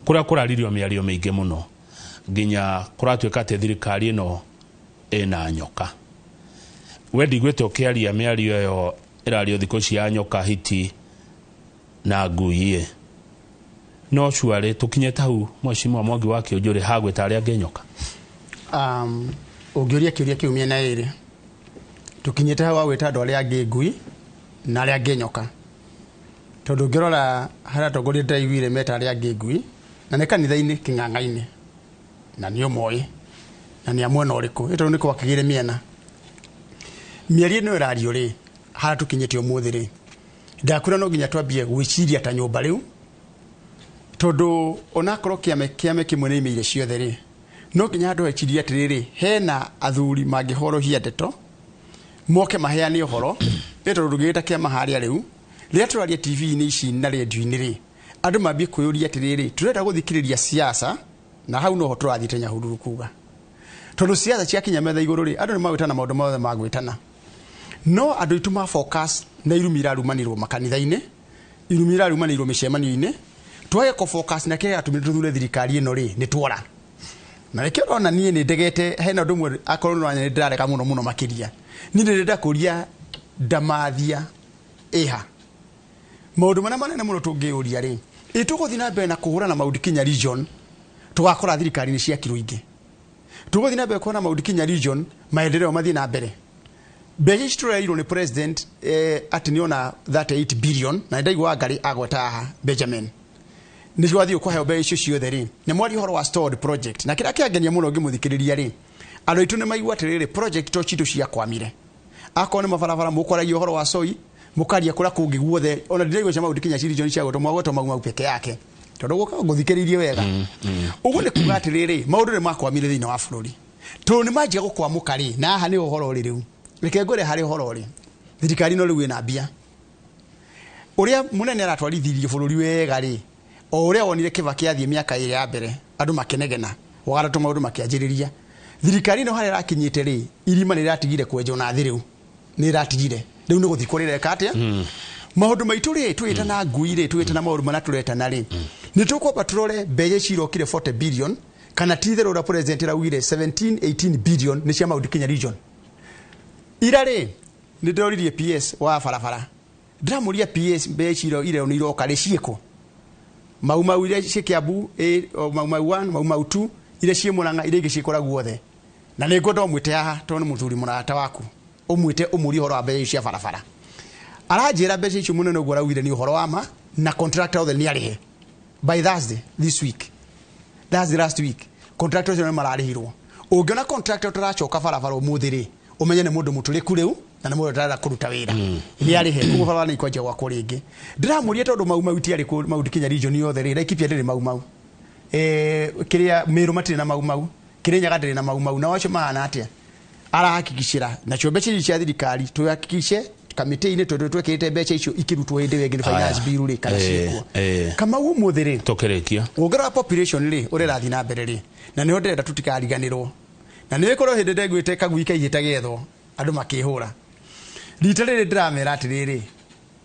kũrĩa kũraririo mĩario mĩingĩ mũno nginya kũratuĩka atĩ thirikari ĩno ĩna nyoka we ndigwĩte ũkĩaria mĩario ĩyo ĩrario thikũ cia nyoka hiti na ngui no cuarĩ tũkinyĩte hau mwĩcimi wa Mwangi wa Kĩũnjũrĩ hagwĩta arĩa angĩ nyoka ũngĩũria kĩũria kĩu mĩena ĩrĩ tũkinyĩte hau agwĩta andũ arĩa angĩ ngui na arĩa angĩ nyoka tondũ ngĩrora harĩa atongoria ndĩraiguire meta arĩa angĩ ngui na nĩ kanitha-inĩ kĩng'ang'a-inĩ na nĩ ũmoĩ na nĩ amwena ũrĩkũ tondũ nĩ kwakĩgĩre mĩena mĩario ĩno ĩrario rĩ harĩa tũkinyĩte ũmũthĩ rĩ ndakwĩra no nginya twambie gwĩciria ta nyũmba rĩu tondũ onakorwo kĩame kĩmwe nĩ imĩire ciothe rĩ no nginya andũ ecirie atĩrĩrĩ hena athuri mangĩhorohia ndeto moke maheane ũhoro tondũ ndũgĩta kĩama harĩa rĩu rĩrĩa tũraria TV-inĩ ici na radio-inĩ rĩ andũ mambie kwĩyũria atĩrĩrĩ tũrenda gũthikĩrĩria siasa na hau noho tũrathiĩte Nyahururu kuga tondũ siasa ciakinya metha igũrũ rĩ andũ nĩ magwĩtana maũndũ mothe magwĩtana no andũ itũ ma focus na irumi irarumanirwo makanitha-inĩ irumi irarumanirwo mĩcemanio-inĩ twage ko focus na kĩrĩa atũmĩte tuthure thirikari ĩno rĩ nĩ twora na rĩkĩo rona niĩ nĩ ndegete hena ũndũ ũmwe akorwo nĩ ndĩrareka mũno makĩria niĩ ndĩrenda kũria ndamathia ĩha maũndũ marĩa manene mũno tũngĩũria rĩ tũgũthiĩ na mbere na kũhũrana Mount Kenya region tũgakora thirikari nĩ ciakirwo ingĩ tugothi na mbere kuona Mount Kenya region maendeleo mathi na mbere mbeca ici tũreirwo nĩ president atĩ nĩ ona 38 billion na ndaigua ngari agweta Benjamin nĩ gwathio kũheo mbeca icio ciothe rĩ nĩ mwari horo wa stored project na kĩrĩa kĩangenia mũno ngĩmũthikĩrĩria rĩ andũ aitũ nĩ maigua atĩrĩrĩ project to citũ cia kwamire akorwo nĩ mabarabara mũkwaragia horo wa soi mukaria kura kungi guothe ona ndiraigua cia Mount Kenya region cia gũtũma gũtũ mau peke yake tondu gũka gũthikĩrĩrie wega ũguo nĩ kuga atĩrĩrĩ maũndũ nĩ makwamire thĩinĩ wa bũrũri tondũ nĩ manjia gũkwamũka rĩ na haha nĩ ũhoro ũrĩ rĩu reke ngwĩre harĩ ũhoro ũrĩ thirikari no rĩu ĩna mbia ũrĩa mũnene aratwarithirie bũrũri wega rĩ o ũrĩa wonire Kibaki athiĩ mĩaka ĩrĩ ya mbere andũ makenegena wagatũ maũndũ makĩanjĩrĩria thirikari no harĩa rakinyĩte rĩ irima nĩ ratigire kwenjwo na thĩ rĩu nĩ ratigire rĩu nĩ gũthiĩ kũrĩreka atĩa maũndũ maitũ rĩ twĩta na ngui rĩ twĩta na maũndũ mana tũretana rĩ nĩ tũkwamba tũrore mbeca cirokire 40 billion kana titherũ ũrĩa president raugire 17-18 billion nĩ cia Mount Kenya region ira rĩ nĩ ndĩroririe PS wa barabara ndĩramũria PS mbeca ire nĩ iroka rĩ ciĩko mau iria ciĩ Kiambu mau 1 mau 2 iria ciĩ Mũrang'a iria ingĩ ciĩkora guothe na nĩ ngwenda ũmwĩte haha tondũ nĩ mũthuri mũrata waku ũmwĩte ũmũri horo wa mbeca cia barabara aranjĩra mbeca icio mũnene ũguo araugire nĩ ũhoro wa ma na contractor othe nĩ arĩhe by Thursday this week that's the last week contractor nĩ mararĩhirwo ũngĩona contractor tũracoka barabara ũmũthĩ rĩ umenye nĩ mũndũ mũtũrĩku rĩu na nĩ mũndũ ũtarenda kũruta wĩra nĩ arĩhe kuo barabara nĩ ikwanjia gwakwo rĩngĩ ndĩramũria tondũ mau itiarĩ kũ Mount Kenya region yothe rĩ Laikipia ndĩrĩ mau kĩrĩa Meru matirĩ na mau Kirinyaga ndĩrĩ na mau na wacio mahana atĩa arahakikishira na cio mbeca icio cia thirikari tuhakikishe kamĩtĩ-inĩ tondũ twekĩrĩte mbeca icio ikirutwo hĩndĩ ĩngĩ nĩ finance bill rĩ kana ciĩkwo kama ũmũthĩ rĩ tũkĩrĩkia ũngĩrora population rĩ ũrĩa rathiĩ na mbere rĩ na nĩho ndĩrenda tũtikariganĩrwo na nĩ wĩkorwo hĩndĩ ndegwĩte kagui kaigĩte gethwo andũ makĩhũra rita rĩrĩ ndĩramera atĩrĩrĩ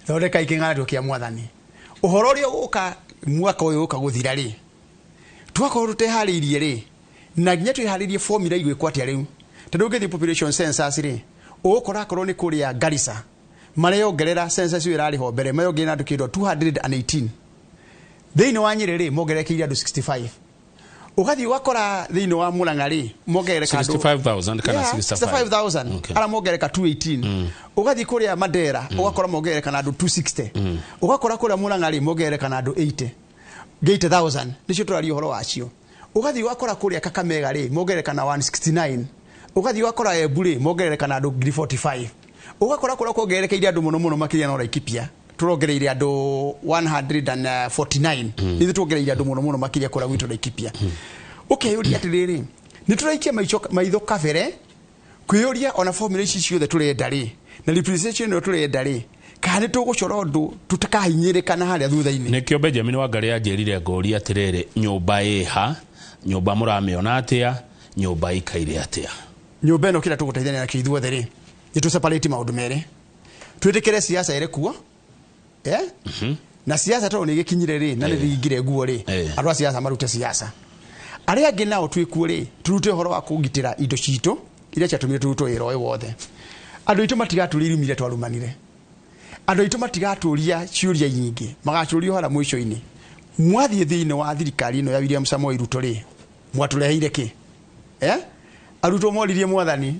thondeka ikĩng'anĩro kĩa mwathani ũhoro ũrĩa ũgũka mwaka ũyũ ũka gũthira rĩ twakorwo tũteharĩirie rĩ na nginya twĩharĩirie formula igwĩkwo atĩa rĩu tondũ ũngĩthiĩ population census rĩ ũgũkora akorwo nĩ kũrĩa Garissa mareyongerera census ĩyo ĩrarĩho mbere mayongerera andũ kĩndũ 218 thĩinĩ wa Nyĩrĩ rĩ mongerekeire andũ 65 ugathi wakora thĩinĩ wa Mũrang'a rĩ mongereka andũ 65,000 kana 65,000 ara mongereka 218 ugathi kũrĩa Mandera ugakora mongereka na andũ 260 ugakora kũrĩa Mũrang'a rĩ mongereka na andũ 80,000 nicio tũraria ũhoro wacio ugathi wakora kũrĩa Kakamega rĩ mongereka na 169 ugathi wakora Embu rĩ mongereka na andũ 45 ugakora kũrĩa kuongerekeire andũ mũno makĩria na Laikipia turongereire andũ 149 nĩ tuongereire andũ mũno makĩria kũrĩa gwitũ Laikipia ukeyũria atĩrĩrĩ nĩ tũraikia maitho kabere kwĩyũria ona formula ici ciothe tũrenda rĩ na representation ĩyo tũrenda rĩ kana tũgũcora ũndũ tutakahinyĩrĩkana harĩa thutha-inĩ nĩkĩo Benjamin Wangari anjĩrire ngũria atĩrĩrĩ nyũmba ĩha nyũmba mũramĩona atĩa nyũmba ikaire atĩa nyũmba ĩno kĩrĩa tũgũteithania na kĩithuothe rĩ nĩ tũ separate maũndũ merĩ twĩtĩkĩre siasa ĩrĩ kuo na siasa tondũ nĩ gĩkinyire rĩ na nĩ rĩingire nguo rĩ andũ a siasa marute siasa arĩa angĩ nao twĩkuo rĩ turute ũhoro wa kũgitĩra indo citũ iria ciatũmire turutwo wĩra ũyũ wothe andũ aitũ matigatũria irumire twarumanire andũ aitũ matigatũria ciũria nyingĩ magacũria ũhara mũico-inĩ mwathiĩ thĩinĩ wa thirikari ĩno ya William Samoei Ruto rĩ mwatũreheire kĩ arutwo moririe mwathani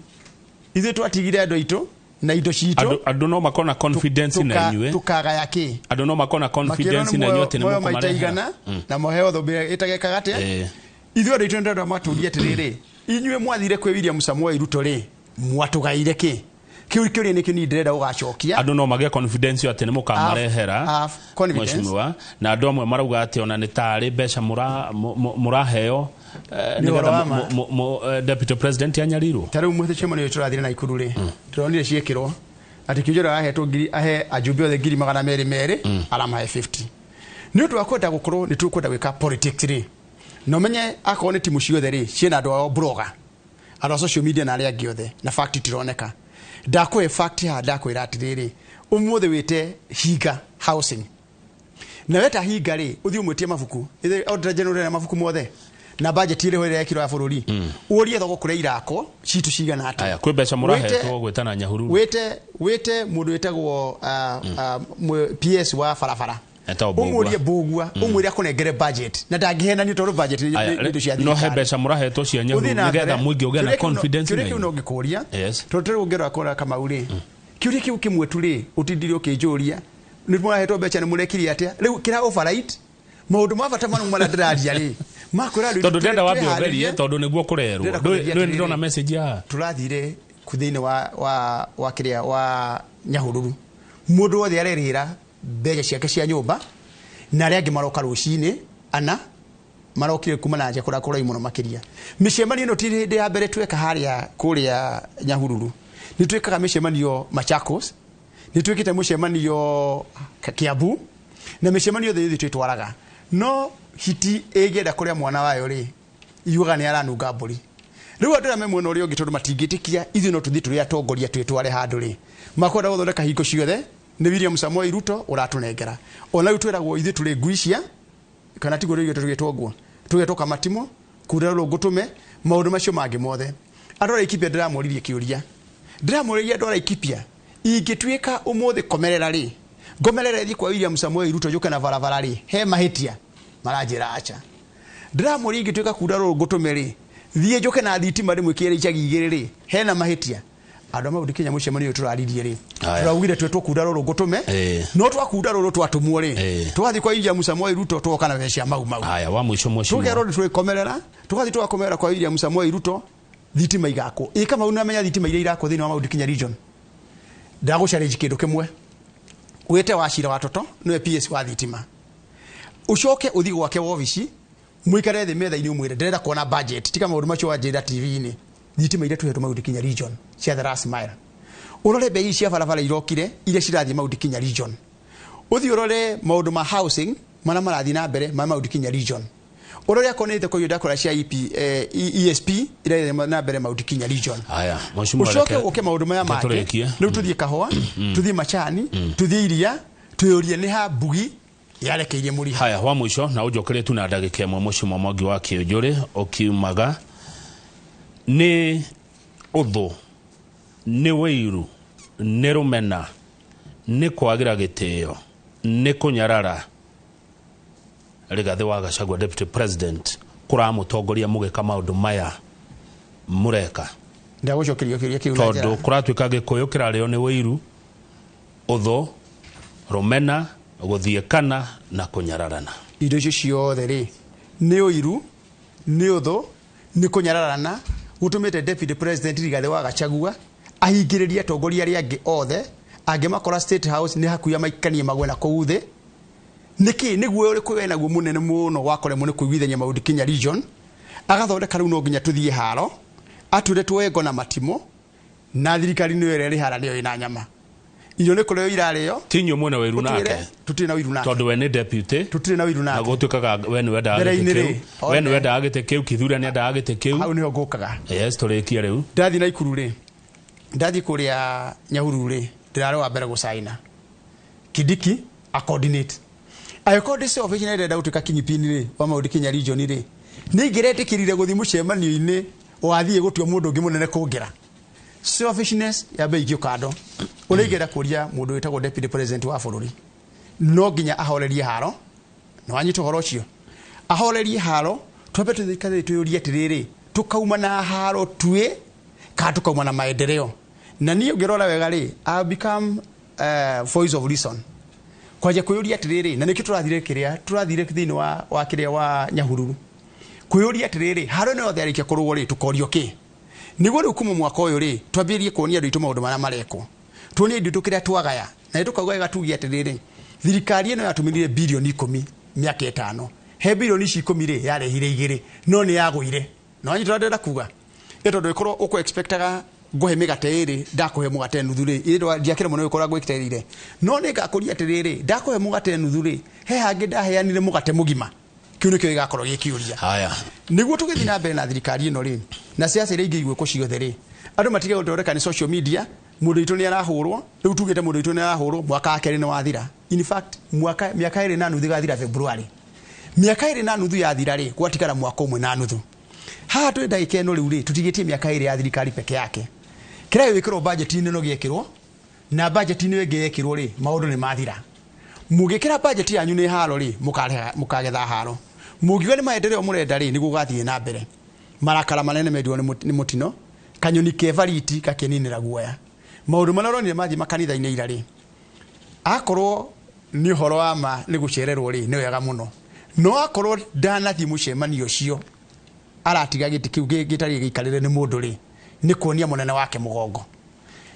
ithuĩ twatigire andũ aitũ na indo citũ andũ no makona confidence na inyuĩ tukagaya kĩ andũ no makona confidence na inyuĩ tene mũkomarehera na moheo thobia ĩtagekaga atĩa ithuĩ andũ aitũ ndĩrenda matũrie atĩrĩrĩ inyuĩ mwathire kwĩ William Samoei Ruto rĩ mwatũgaire kĩ kiu kĩũria nĩkĩo niĩ ndĩrenda ũgacokia andũ no magĩe confidence atĩ nĩ mũkamarehera mheshimiwa na andũ amwe marauga atĩ ona nĩ tarĩ mbeca mũraheo deputy president anyarirwo tarĩu mũthĩcemo nĩ tũrathire na ikuru rĩ tũronire ciĩkĩrwo atĩ kĩũjũra ahetwo ahe ajumbe othe 200 aramahe 50 nĩ ũndũ wa kwenda gũkorwo nĩ tũkwenda gwĩka politics rĩ no menye akorwo nĩ timu ciothe rĩ ciĩna andũ ao blogger andũ a social media na arĩa angĩ othe na fact tironeka ndakwe fact ha ndakwĩra atĩrĩrĩ ũmũthĩ wĩte Hinga housing na weta Hinga rĩ ũthiĩ ũmwĩtie mabuku ithe auditor general na mabuku mothe na budget ile hore ya kiro ya bũrũri ũrie thogo kũrĩa irako citu cigana atĩa aya kwĩ mbeca mũrahetwo gwĩtana Nyahururu wĩte mũndũ wĩtagwo PS wa barabara umuri bugwa umuri akonegere budget na ndangihena ni toro budget ni cia no hebesha murahetwo cia nyahu nigetha mwingi uge na confidence ni no ngikuria totero ungera akora kama uri kiuri kiu kimwe tuli utindiri ukijuria ni murahetwo becha ni murekiri atia riu kira override maundu mabata manu mwana ndiraria ri makora riu tondu ndenda wambe otherie tondu niguo kurerwo ndu ndona message ya turathire kuthini wa kiria wa Nyahururu mundu wothe arerira mbeca ciake cia nyumba na aria angi maroka rucini ana marokire kuma na nja kura imuno makiria micemani ino ti hindi ya mbere tweka haria kuria Nyahururu ni twekaga micemanio Machakos ni twekite mucemanio Kiambu na micemanio yothe twitwaraga no hiti egeda kuria mwana wayo ri yuga ni aranunga mburi riu andira me mwena uria ungi tondu matingitikia ithu no tuthi turi atongoria twitware handu ri makwenda guthondeka hingo ciothe ni William Samoei Ruto uratunengera ona utwiragwo ithu turi nguicia kana tigwo ri twitwo guo tugetwo matimo kura rungutume maundu macio mangi mothe andora ikipia ndiramuririe kiuria ndiramuririe andora ikipia ingitwika umuthi komerera ri ngomerera ithi kwa William Samoei Ruto yuke na barabara ri he mahitia marajira acha ndiramuririe ingitwika kura rungutume ri thie njuke na thitima rimwe kire icagi igiri ri hena mahitia andu maudi Kenya mucemanio turaririe ri turaugire twetwo kura ruru gutume no twakura ruru twatumwo ri twathi kwa William Samoei Ruto twoka na wecia mau haya wa mwisho tugero twikomerera tugathi twakomerera kwa William Samoei Ruto thitima igako kama unamenya thitima iria irako thini wa Mount Kenya region ndagucariji kindu kimwe wete wacira watoto no PS wa thitima ucoke uthi gwake office mwikare the metha ini umwire ndirenda kuona budget tika maundu macio wa Jeda TV ni thitima iria tuhetwo Mount Kenya region cia the last mile urore bei cia barabara irokire iria cirathi Mount Kenya region uthi urore maundu ma housing mana marathi na mbere ma Mount Kenya region urore akonete ko yuda kora cia ESP iria na mbere Mount Kenya region haya ucoke uke maundu maya make ni tuthie kahwa tuthie machani tuthie iria tuyurie ni ha bugi yarekeirie muri haya wa mwisho na ujokere tu na ndagika imwe mushimo mogi wa kiujuri okiumaga ni uthu ni weiru ni rumena ni kwagira gitio ni kunyarara Rigathi wa Gachagua deputy president kura mutongoria mugeka maundu maya mureka ndagucokerio kiria kiu tondu kuratwika gikuyu kirario ni weiru uthu rumena guthiekana na kunyararana indo icio ciothe ri ni uiru ni uthu ni kunyararana utumite deputy president Rigathi wa Gachagua ahingiriria atongoria aria angi othe angimakora state house ni hakuya maikanie magwena kuuthe niki niguo uri kwena guo munene muno wakore mune kuigwithania Mount Kenya region agathondeka riu no nginya tuthie haro ature twego na matimo na thirikari ni ere ri hara ni ina nyama iyo ni kureo irario tinyo mwana weiru nake tutire na wiru nake tondu we ni deputy tutire na wiru nake nagotwikaga wenu wenda agite kiu kithura ni nda agite kiu au niho ngukaga yes turekia riu ndathi na ikuru ri ndathi kuria Nyahururu ri ndiraro wa mbere gucaina Kidiki a coordinate ayokode official ndenda gutuka kinyipini ri wa Mount Kenya region ri ni ngiretikirire guthi mucemanio-ini wathie gutua mundu ungi munene kungira selfishness ya beigio kado urigera kuria mundu witagwo deputy president wa bururi no nginya ahorerie haro no anyito horo cio ahorerie haro twambe tuthikare tuyuria tiriri tukauma na haro tue ka tukauma na maendeleo na ni ngirora wega ri I become voice of reason kwaje kuyuria tiriri na niki turathire kiria turathire thini wa kiria wa Nyahururu kuyuria tiriri haro no tharikia kurugwo ri tukorio ki niguo ri kuma mwaka uyu ri twambirie kuonia andu itu maundu mara mareko tuonie andu tukira twagaya na tukauga gatugia tiriri thirikari ino yatumire bilioni 10 miaka 5 he bilioni 10 ri yarehire igiri no ni yaguire no anyitwa ndenda kuga eto ndo ikorwo uko expectaga ngohe migate iri ndakuhe mugate nuthu ri iro ndiakire muno ikora gwikiterire no ni gakuria tiriri ndakuhe mugate nuthu ri he hangi ndaheanire mugate mugima kiuno kio igakorwo gikiuria haya niguo tugithi na mbere na thirikari ino ri na siasa iri ingi igwe kuciothe ri andu matige gutoreka ni social media mundu itu ni arahurwo riu tugite mundu itu ni arahurwo mwaka akeri ni wathira in fact miaka iri na nuthu gathira February miaka iri na nuthu ya thira ri gwatikara mwaka umwe na nuthu ha tu ndaike no riu ri tutigitie miaka iri ya thirikari peke yake kira wikiro budget ni no giekirwo na budget ni wege yekirwo ri maundu ni mathira mugikira budget yanyu ni haro ri mukagetha haro mugiwa ni maendeleo murenda ri ni gugathie na mbere marakara manene mendio ni mutino kanyoni kevariti kakeninira guoya maundu manaroni mathi makanitha-ini ira ri akorwo ni horo wa ma ni gucererwo ri ni wega muno no akorwo ndanathi mucemanio cio aratiga giti kiu gitari gikarire ni mundu ri ni kuonia munene wake mugongo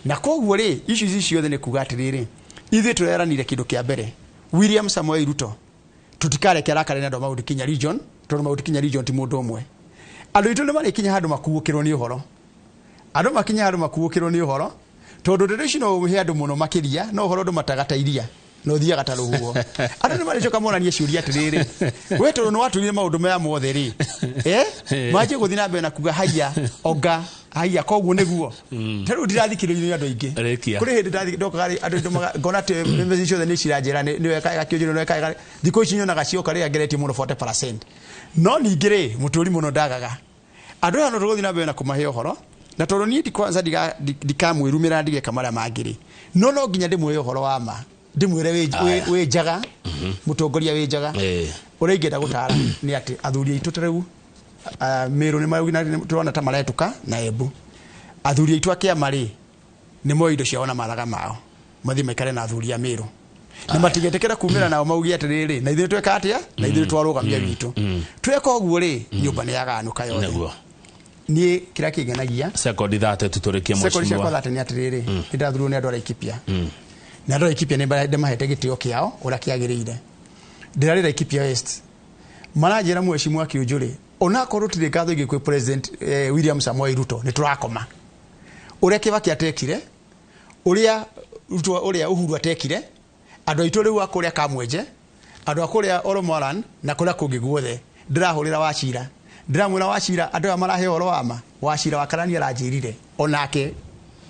na koguo ri ici ciothe ni kuga atiriri ithe tureranire kindu kia mbere William Samoei Ruto tutikarekera kare na ndo Mount Kenya region tondu Mount Kenya region ti mundu umwe andu itu ni mari kinya handu makuukirwo ni uhoro andu makinya handu makuukirwo ni uhoro tondu ndirici no umuhe andu muno makiria no uhoro ndu matagatairia no thiaga ta ruhuo andu ni mari coka monanie ciuria atiriri we tondu no waturire maundu maya mothe ri maje guthi na mbere na kuga haya oga haya koguo niguo taru ndirathikiririo andu aingi kuri hindi ndathi ndokagari andu ngona te message ciothe ni ciranjira ni weka kiujiro no weka thiko ici nyonaga cioka ri angereti muno 40% no ningire muturi muno ndagaga andu ano tuguthi na mbere na kumahe uhoro na tondu ni kwanza ndikamwirumira ndige kamara mangiri no nginya ndimwe uhoro wa ma ndimwire we jaga mutongoria we jaga ureigenda gutara ni ati athuri aitu tereu Meru ni maugina turona ta maretuka na Embu athuri aitu akia mari ni mo indo ciaona maraga mao mathi maikare na athuri a Meru ni matigetekera kumira nao maugi atiriri na ithe tweka atia na ithe twarugamia witu tweka oguo ri nyumba ni yaganuka yothe ni kira kigenagia sekondi thate tuturikie mheshimiwa sekondi thate ni atiriri ndathuru ni andu Laikipia na andu Laikipia ni mbaide mahete gitio kiao ura kiagirire ndirari Laikipia West manajira mheshimiwa Kiujuri ona korwo tire ngatho ingi kwi president William Samoei Ruto ni turakoma uria Kibaki atekire uria Uhuru atekire andu aitu riu akuria Kamwenje andu akuria Oromoran na kuria kungi guothe ndirahurira Wachira ndiramwira Wachira andu amarahe horo wama Wachira wakarani aranjirire onake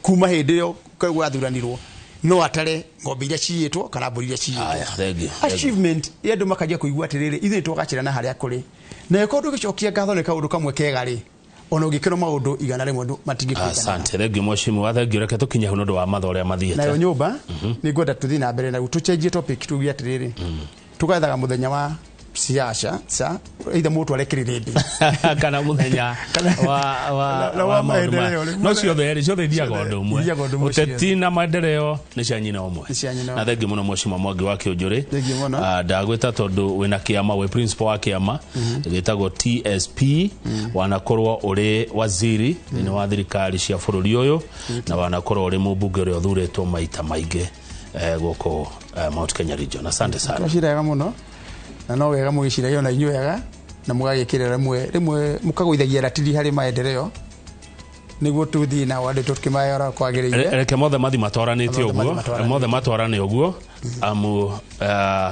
kuma hindi yo kagwa athuranirwo no atare ngombe iria ciitwo kana mburi iria ciitwo achievement yandu makajia kuigua atiriri ithe twagacira na haria kuri na ekondu gicokia ngatho ne kaundu kamwe kega ri ona ugikira maundu igana rimwe ndu matingikuigana asante thengio mheshimiwa wathengio reke tukinya hundu wa mathoria mathiete nayo nyumba ni ngwenda tuthi na mbere na tuchenjie topic tugia atiriri tugathaga muthenya wa siasa sa either mutu arekirinde kana muthenya wa maendeleo no ciothe thiaga undu umwe uteti na maendeleo ni cianyina umwe na thengio muno mheshimiwa Mwangi wa Kiunjuri ndagwita tondu wina kiama we principal wa kiama gitagwo TSP wanakorwo uri waziri ni wa thirikari cia bururi uyu na wanakorwo uri mubunge uri uthuritwo maita maingi guko Mount Kenya region asante sana twashiraga muno na no wega mugicira yo na inyuega na mugagikirira rimwe mukagoithagia ratiri hari maendeleo niguo tuthi na wande tukimayora kwagiriire reke mothe mathi matwaranite uguo mothe matwarane uguo amu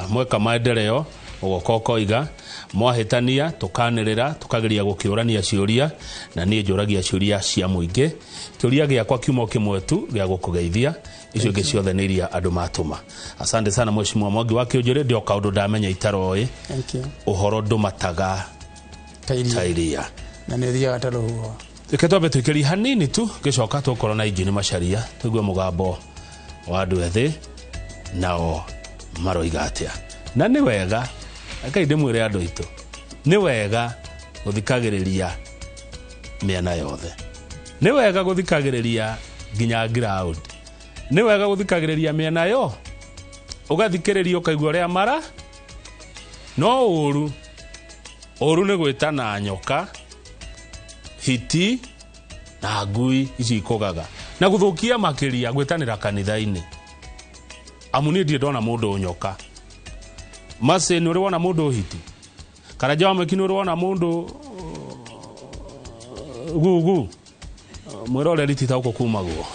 mweka maendeleo ugokoko iga mwahitania tukanirira tukageria gukiurania ciuria na nie njuragia ciuria cia muingi kiuria giakwa kiumo kimwe tu gia gukugeithia icio ngi ciothe ni iria andu matuma asante sana mheshimiwa Mwangi wa Kiunjuri ndio kaundu ndamenya itaroi uhoro ndumataga tairia na ni thiaga ta ruhuo reke twambe twikiri hanini tu gicoka tukorwo na injini macaria tuigue mugambo wa andu ethi nao maroiga atia na ni wega akai ndimwire andu itu ni wega guthikagiriria miena yothe ni wega guthikagiriria nginya ground ni wega guthikagiriria miena yo ugathikiriria ukaigua ria mara no uru ni gwitana nyoka hiti na ngui ici ikogaga na guthukia makiria gwitanira kanitha-ini amuni ndie ndona mundu unyoka mase ni wona mundu hiti kana jawa mekini wona mundu gugu mwirore ritita uko kumaguo